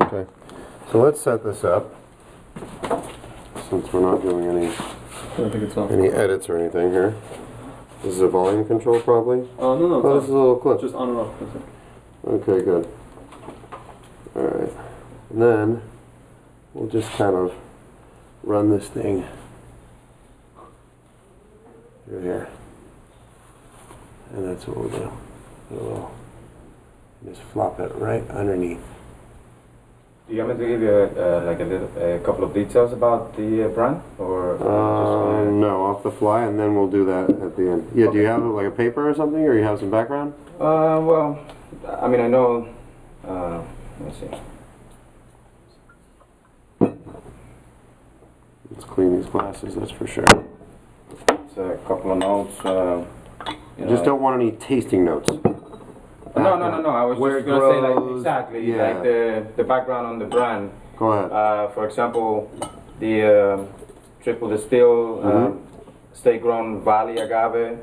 Okay. So let's set this up. Since we're not doing any edits or anything here. This is a volume control probably? No. Oh, this is a little clip. Just on and off. Okay, good. Alright. And then we'll just kind of run this thing through here. And that's what we'll do. We'll just flop it right underneath. Do you want me to give you a couple of details about the brand, or no, off the fly, and then we'll do that at the end. Yeah, okay. Do you have like a paper or something, or you have some background? Well, I mean, I know. Let's see. Let's clean these glasses, that's for sure. It's a couple of notes. You just don't want any tasting notes. No. I was just going to say, like, exactly, yeah. like the background on the brand. Go ahead. For example, the triple distill, state grown Valley agave.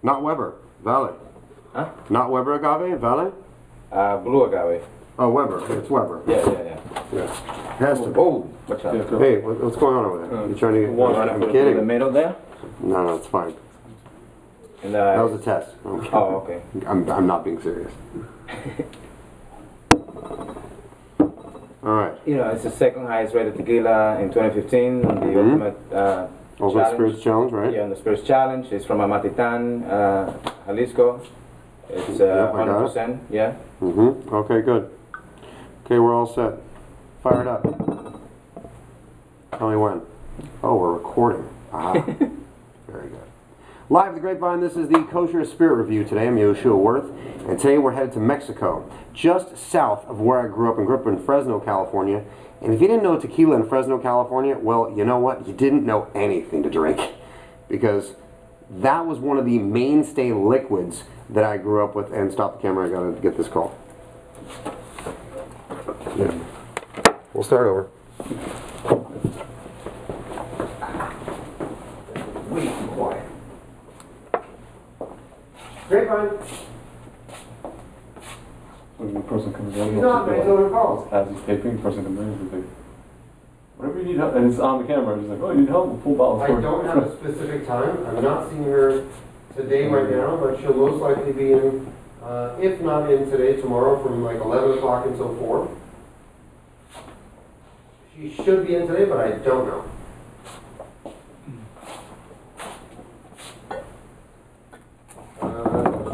Not Weber, Valley. Huh? Not Weber agave, Valley? Blue agave. Oh, Weber. It's Weber. Yeah. Has to be. Oh, watch out. Hey, what's going on over there? You trying to get one right I'm kidding. in the middle there? No, it's fine. And, that was a test. Okay. Oh, okay. I'm not being serious. All right. You know, it's the second highest rated tequila in 2015 on the Ultimate Spirits Challenge, right? Yeah, on the Spirits Challenge. It's from Amatitan, Jalisco. It's 100%. Yeah. Okay, good. Okay, we're all set. Fire it up. Tell me when. Oh, we're recording. Very good. Live at the Grapevine, this is the Kosher Spirit Review. Today I'm Yehoshua Werth, and today we're headed to Mexico, just south of where I grew up. I grew up in Fresno, California. And if you didn't know tequila in Fresno, California, well, you know what? You didn't know anything to drink. Because that was one of the mainstay liquids that I grew up with. And stop the camera, I gotta get this call. Yeah. We'll start over. Way too quiet. Grapevine. When the person comes in, he's not making other calls. As he's taping, the person comes in, he's like, whatever you need help, and it's on the camera, he's like, oh, you need help, full bottle. I don't have a specific time. I'm not seeing her today right now, but she'll most likely be in, if not in today, tomorrow from like 11 o'clock until 4. She should be in today, but I don't know.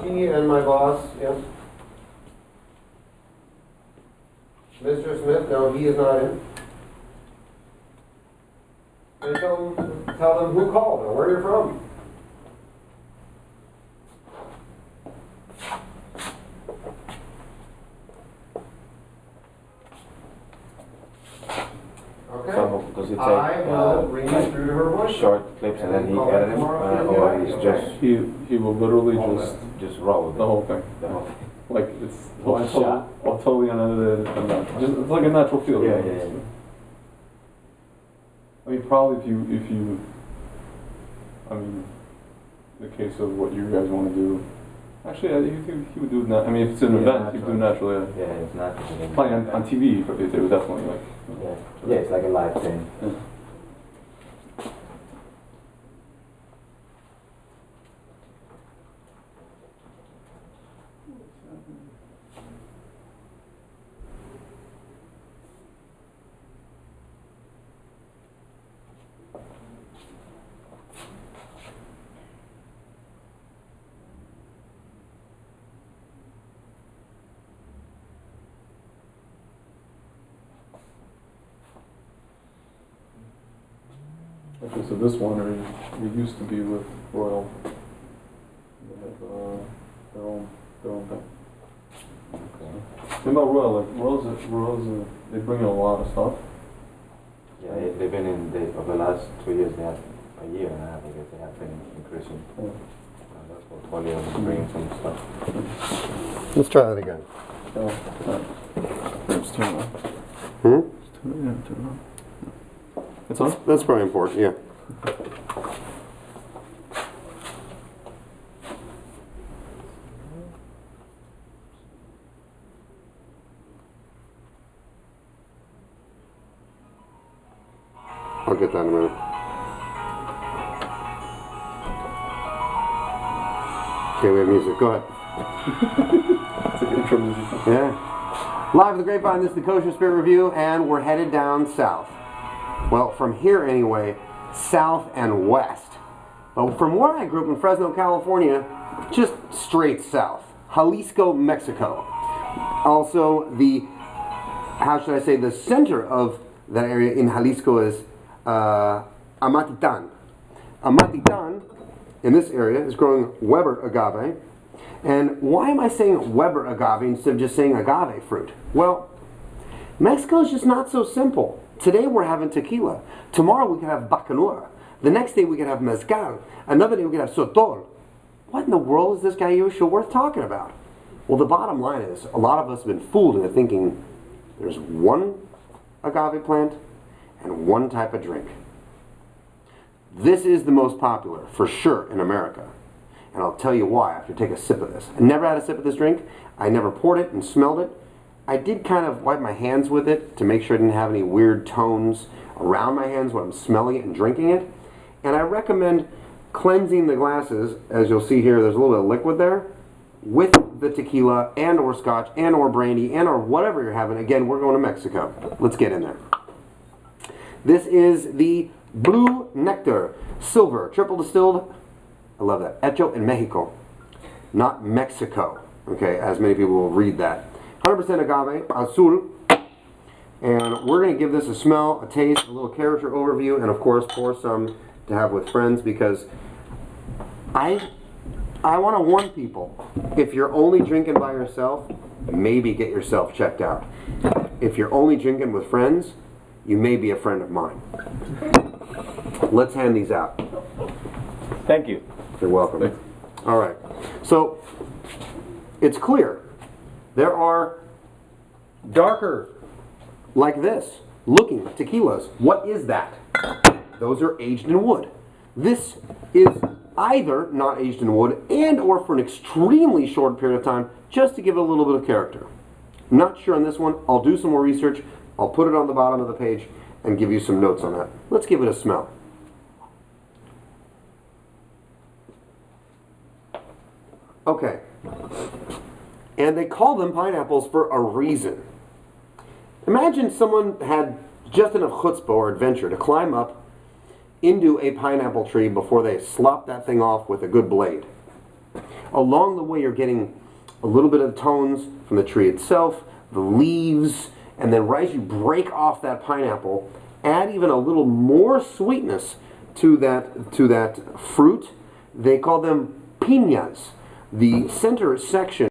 She and my boss, yes. Mr. Smith, no, he is not in. And tell them who called or where you're from. Okay. So does it take I will bring you through to her voice. short clips and then he edit them, or he's just he will literally just roll with the whole thing. The whole thing. Like it's totally unedited. It's like a natural feel. Yeah. I mean, probably if you, I mean, the case of what you guys want to do. Actually, he would do that. I mean, if it's an event, he would do naturally. Yeah, it's naturally. Playing on TV, it was definitely like. Yeah, it's like a live thing. Yeah. Okay, so this winery, we used to be with Royal. They have their own thing. Okay. Think about Royal, like Royal's they bring in a lot of stuff. Yeah, they've been over the last 2 years, they have a year and a half, I guess they have been increasing. Yeah. That's portfolio and bringing some stuff. Let's try that again. Just turn it on. Turn it on. It's on? That's probably important, yeah. I'll get that in a minute. Okay, we have music. Go ahead. It's an intro music. Yeah. Live at the Grapevine, this is the Kosher Spirit Review, and we're headed down south. Well, from here anyway, south and west. But from where I grew up in Fresno, California, just straight south. Jalisco, Mexico. Also, how should I say, the center of that area in Jalisco is Amatitan. Amatitan, in this area, is growing Weber agave. And why am I saying Weber agave instead of just saying agave fruit? Well, Mexico is just not so simple. Today we're having tequila. Tomorrow we could have bacanora. The next day we could have mezcal. Another day we could have sotol. What in the world is this guy Yehoshua Werth talking about? Well, the bottom line is, a lot of us have been fooled into thinking there's one agave plant and one type of drink. This is the most popular, for sure, in America. And I'll tell you why after you take a sip of this. I never had a sip of this drink. I never poured it and smelled it. I did kind of wipe my hands with it to make sure I didn't have any weird tones around my hands when I'm smelling it and drinking it. And I recommend cleansing the glasses. As you'll see here, there's a little bit of liquid there, with the tequila and or scotch and or brandy and or whatever you're having. Again, we're going to Mexico. Let's get in there. This is the Blue Nectar Silver Triple Distilled. I love that. Hecho en Mexico, not Mexico. Okay, as many people will read that. 100% agave, azul. And we're going to give this a smell, a taste, a little character overview, and of course pour some to have with friends, because I want to warn people, if you're only drinking by yourself, maybe get yourself checked out. If you're only drinking with friends, you may be a friend of mine. Let's hand these out. Thank you. You're welcome. All right. So, it's clear. There are darker, like this, looking tequilas. What is that? Those are aged in wood. This is either not aged in wood and or for an extremely short period of time, just to give it a little bit of character. Not sure on this one. I'll do some more research. I'll put it on the bottom of the page and give you some notes on that. Let's give it a smell. Okay. And they call them pineapples for a reason. Imagine someone had just enough chutzpah or adventure to climb up into a pineapple tree before they slop that thing off with a good blade. Along the way, you're getting a little bit of tones from the tree itself, the leaves, and then right as you break off that pineapple, add even a little more sweetness to that fruit. They call them piñas. The center section